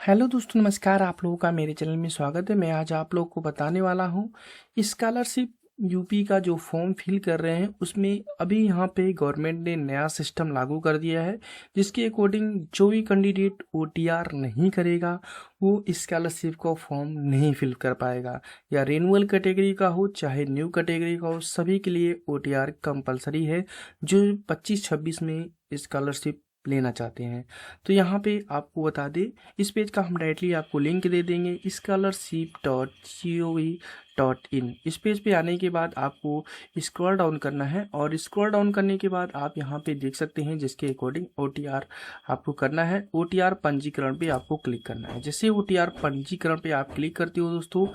Hello दोस्तों, नमस्कार। आप लोगों का मेरे चैनल में स्वागत है। मैं आज आप लोगों को बताने वाला हूँ स्कॉलरशिप यूपी का जो फॉर्म फिल कर रहे हैं उसमें अभी यहाँ पे गवर्नमेंट ने नया सिस्टम लागू कर दिया है, जिसके अकॉर्डिंग जो भी कैंडिडेट ओटीआर नहीं करेगा वो स्कॉलरशिप का फॉर्म नहीं फिल कर पाएगा। या रिन्यूअल कैटेगरी का हो चाहे न्यू कैटेगरी का हो, सभी के लिए ओटीआर कंपलसरी है जो 25-26 में स्कॉलरशिप लेना चाहते हैं। तो यहाँ पे आपको बता दें, इस पेज का हम डायरेक्टली आपको लिंक दे देंगे scholarship.gov.in। इस पेज पे आने के बाद आपको स्क्रॉल डाउन करना है और स्क्रॉल डाउन करने के बाद आप यहाँ पे देख सकते हैं जिसके अकॉर्डिंग ओटीआर आपको करना है। ओटीआर पंजीकरण पे आपको क्लिक करना है। जैसे ओटीआर पंजीकरण पे आप क्लिक करते हो दोस्तों,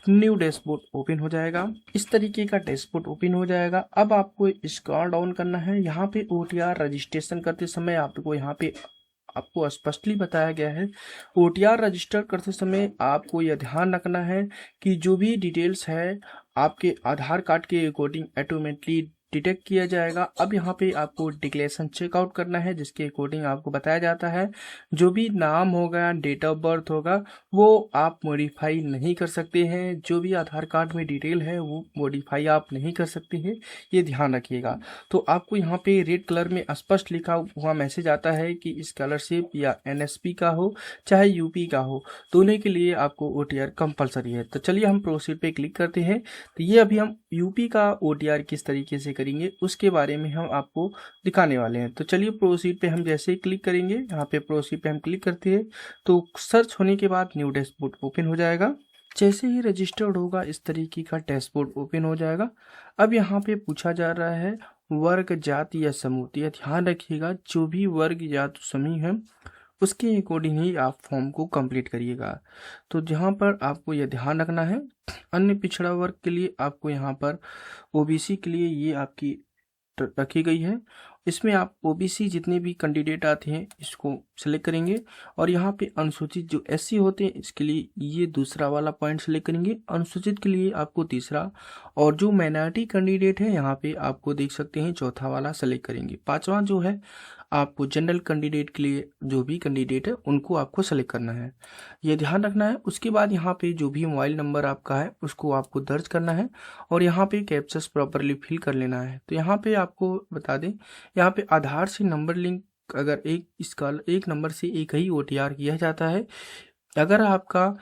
न्यू डैशबोर्ड ओपन हो जाएगा। इस तरीके का डैशबोर्ड ओपन हो जाएगा। अब आपको स्क्रॉल डाउन करना है। यहाँ पे ओटीआर रजिस्ट्रेशन करते समय आपको यहाँ पे आपको स्पष्टली बताया गया है, ओटीआर रजिस्टर करते समय आपको यह ध्यान रखना है कि जो भी डिटेल्स है आपके आधार कार्ड के अकॉर्डिंग ऑटोमेटिकली डिटेक्ट किया जाएगा। अब यहाँ पे आपको डिक्लेरेशन चेकआउट करना है, जिसके अकॉर्डिंग आपको बताया जाता है जो भी नाम होगा, डेट ऑफ बर्थ होगा, वो आप मॉडिफाई नहीं कर सकते हैं। जो भी आधार कार्ड में डिटेल है वो मॉडिफाई आप नहीं कर सकते हैं, ये ध्यान रखिएगा। तो आपको यहाँ पे रेड कलर में स्पष्ट लिखा हुआ मैसेज आता है कि स्कॉलरशिप या एनएसपी का हो चाहे यूपी का हो, दोनों के लिए आपको ओटीआर कंपलसरी है। तो चलिए हम प्रोसीड पे क्लिक करते हैं। तो ये अभी हम यूपी का ओटीआर किस तरीके से करेंगे उसके बारे में हम आपको दिखाने वाले हैं। तो चलिए प्रोसीड पे हम जैसे ही क्लिक करेंगे, यहाँ पे प्रोसीड पे हम क्लिक करते हैं तो सर्च होने के बाद न्यू डैशबोर्ड ओपन हो जाएगा। जैसे ही रजिस्टर्ड होगा इस तरीके का डैशबोर्ड ओपन हो जाएगा। अब यहाँ पे पूछा जा रहा है वर्ग, जाति या समूह। तो यह ध्यान रखिएगा, जो भी वर्ग या तो समूह है उसके अकॉर्डिंग ही आप फॉर्म को कंप्लीट करिएगा। तो जहाँ पर आपको यह ध्यान रखना है, अन्य पिछड़ा वर्ग के लिए आपको यहाँ पर ओबीसी के लिए ये आपकी रखी गई है। इसमें आप ओबीसी जितने भी कैंडिडेट आते हैं इसको सेलेक्ट करेंगे और यहाँ पे अनुसूचित जो एससी होते हैं इसके लिए ये दूसरा वाला पॉइंट सेलेक्ट करेंगे, अनुसूचित के लिए आपको तीसरा, और जो माइनॉरिटी कैंडिडेट है यहाँ पे आपको देख सकते हैं चौथा वाला सेलेक्ट करेंगे। पांचवा जो है आपको जनरल कैंडिडेट के लिए जो भी कैंडिडेट है उनको आपको सेलेक्ट करना है, ये ध्यान रखना है। उसके बाद यहाँ पे जो भी मोबाइल नंबर आपका है उसको आपको दर्ज करना है और यहाँ पे कैप्चर्स प्रॉपरली फिल कर लेना है। तो यहाँ पे आपको बता दें, यहाँ पे आधार से नंबर लिंक अगर एक नंबर से एक ही ओटीआर किया जाता है। अगर आपका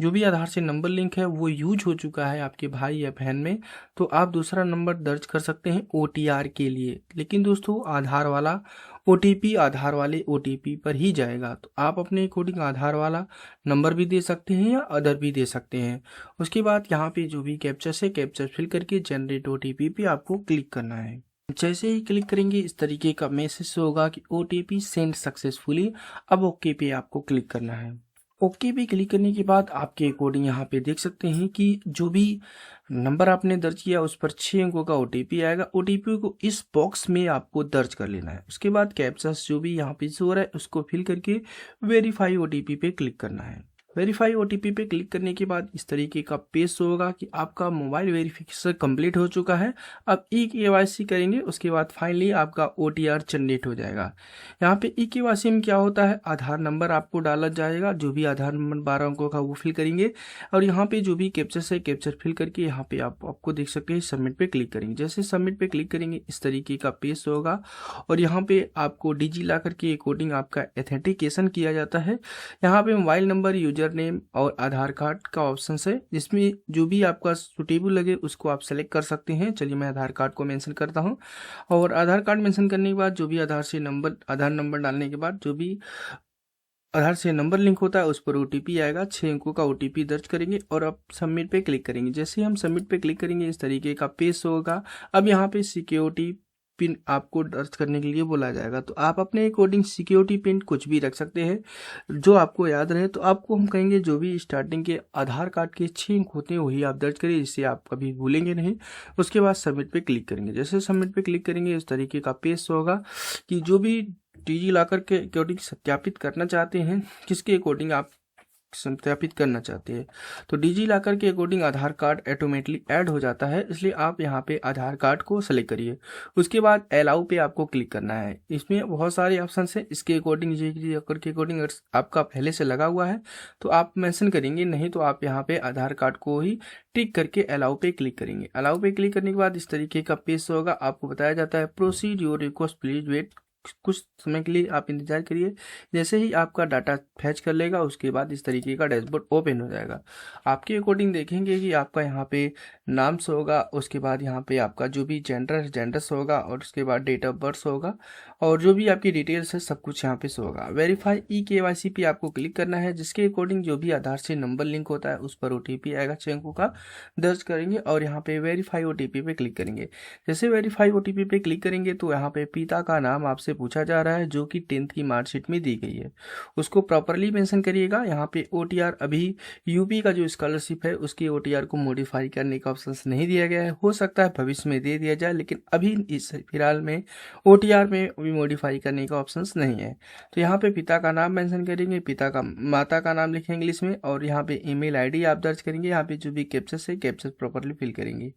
जो भी आधार से नंबर लिंक है वो यूज हो चुका है आपके भाई या बहन में, तो आप दूसरा नंबर दर्ज कर सकते हैं ओटीआर के लिए। लेकिन दोस्तों आधार वाला ओटीपी आधार वाले ओटीपी पर ही जाएगा। तो आप अपने अकॉर्डिंग आधार वाला नंबर भी दे सकते हैं या अदर भी दे सकते हैं। उसके बाद यहाँ पे जो भी कैप्चर्स है कैप्चर फिल करके जनरेट ओटीपी पे आपको क्लिक करना है। जैसे ही क्लिक करेंगे इस तरीके का मैसेज होगा कि ओटीपी सेंड सक्सेसफुली। अब ओके पे आपको क्लिक करना है। ओके पे क्लिक करने के बाद आपके अकॉर्डिंग यहाँ पे देख सकते हैं कि जो भी नंबर आपने दर्ज किया उस पर 6 अंकों का ओटीपी आएगा। ओटीपी को इस बॉक्स में आपको दर्ज कर लेना है। उसके बाद कैप्चर्स जो भी यहाँ पे शो हो रहा है उसको फिल करके वेरीफाई ओटीपी पे क्लिक करना है। वेरीफाई ओटीपी पे क्लिक करने के बाद इस तरीके का पेज होगा कि आपका मोबाइल वेरिफिकेशन कंप्लीट हो चुका है। अब ई केवाईसी करेंगे, उसके बाद फाइनली आपका ओटीआर जनरेट हो जाएगा। यहाँ पे ई केवाईसी में क्या होता है, आधार नंबर आपको डाला जाएगा, जो भी आधार नंबर 12 अंकों का वो फिल करेंगे और यहाँ पे जो भी कैप्चर है कैप्चर फिल करके यहाँ पे आपको देख सकते हैं सबमिट पे क्लिक करेंगे। जैसे सबमिट पे क्लिक करेंगे इस तरीके का पेज होगा और यहाँ पे आपको डिजिलॉकर के अकॉर्डिंग आपका एथेंटिकेशन किया जाता है। यहाँ पे मोबाइल नंबर, यूजर नेम और आधार कार्ड का ऑप्शन है, जिसमें जो भी आपका सुटेबल लगे उसको आप सेलेक्ट कर सकते हैं। चलिए मैं आधार कार्ड को मेंशन करता हूं और आधार कार्ड मेंशन करने के बाद जो भी आधार नंबर डालने के बाद जो भी आधार से नंबर लिंक होता है उस पर ओटीपी आएगा, 6 अंकों का ओटीपी दर्ज करेंगे और अब सबमिट पे क्लिक करेंगे। जैसे ही हम सबमिट पे क्लिक करेंगे इस तरीके का पेज होगा। अब यहाँ पे सिक्योरिटी पिन आपको दर्ज करने के लिए बोला जाएगा, तो आप अपने अकॉर्डिंग सिक्योरिटी पिन कुछ भी रख सकते हैं जो आपको याद रहे। तो आपको हम कहेंगे जो भी स्टार्टिंग के आधार कार्ड के 6 अंक होते हैं वही आप दर्ज करिए, जिससे आप कभी भूलेंगे नहीं। उसके बाद सबमिट पे क्लिक करेंगे। जैसे सबमिट पे क्लिक करेंगे इस तरीके का पेज होगा कि जो भी डिजिलॉकर के अकॉर्डिंग सत्यापित करना चाहते हैं, किसके अकॉर्डिंग आप सत्यापित करना चाहते हैं तो डिजी लॉकर के अकॉर्डिंग आधार कार्ड ऑटोमेटिकली ऐड हो जाता है, इसलिए आप यहाँ पे आधार कार्ड को सेलेक्ट करिए। उसके बाद अलाउ पे आपको क्लिक करना है। इसमें बहुत सारे ऑप्शन हैं, इसके अकॉर्डिंग डिजी लॉकर के अकॉर्डिंग अगर आपका पहले से लगा हुआ है तो आप मेंशन करेंगे, नहीं तो आप यहाँ पे आधार कार्ड को ही टिक करके अलाउ पे क्लिक करेंगे। अलाउ पे क्लिक करने के बाद इस तरीके का पेज होगा, आपको बताया जाता है proceed your request please wait, कुछ समय के लिए आप इंतजार करिए। जैसे ही आपका डाटा फैच कर लेगा उसके बाद इस तरीके का डैशबोर्ड ओपन हो जाएगा। आपके अकॉर्डिंग देखेंगे कि आपका यहाँ पे नाम से होगा, उसके बाद यहाँ पे आपका जो भी जेंडर्स होगा और उसके बाद डेट ऑफ बर्थ होगा और जो भी आपकी डिटेल्स है सब कुछ यहाँ पे से होगा। वेरीफाई KYC पे आपको क्लिक करना है, जिसके अकॉर्डिंग जो भी आधार से नंबर लिंक होता है उस पर OTP आएगा 6 अंकों का, दर्ज करेंगे और यहाँ पे वेरीफाई OTP पे क्लिक करेंगे। जैसे वेरीफाई OTP पे क्लिक करेंगे तो यहाँ पे पिता का नाम आपसे पूछा जा रहा है जो कि 10th की मार्कशीट में दी गई है, उसको प्रॉपरली मेंशन करिएगा। यहाँ पे OTR अभी यूपी का जो स्कॉलरशिप है उसकी OTR को मॉडिफाई करने का ऑप्शन नहीं दिया गया है, हो सकता है भविष्य में दे दिया जाए, लेकिन अभी इस फिलहाल में OTR में अभी मॉडिफाई करने का ऑप्शन नहीं है। तो यहाँ पे पिता का नाम मेंशन करेंगे, माता का नाम लिखेंगे इंग्लिश में और यहाँ पे ईमेल ID आप दर्ज करेंगे। यहाँ पे जो भी कैप्चर्स है कैप्चर्स प्रॉपरली फिल करेंगे।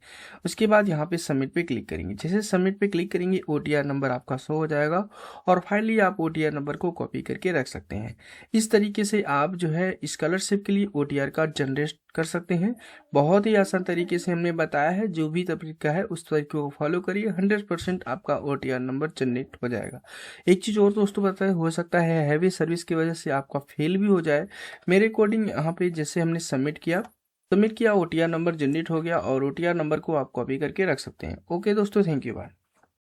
उसके बाद यहाँ पे सबमिट पे क्लिक करेंगे। जैसे सबमिट पे क्लिक करेंगे OTR नंबर आपका शो हो जाएगा और फाइनली आप OTR नंबर को कॉपी करके रख सकते हैं। इस तरीके से आप जो है स्कॉलरशिप के लिए OTR कार्ड जनरेट कर सकते हैं। बहुत ही आसान तरीके से हमने बताया है, जो भी तरीका है उस तरीके को फॉलो करिए, 100% आपका OTR नंबर जनरेट हो जाएगा। एक चीज़ और दोस्तों बताएं, हो सकता है हैवी सर्विस की वजह से आपका फेल भी हो जाए। मेरे अकॉर्डिंग यहाँ पे जैसे हमने सबमिट किया OTR नंबर जनरेट हो गया और OTR नंबर को आप कॉपी करके रख सकते हैं। ओके दोस्तों, थैंक यू, बाय।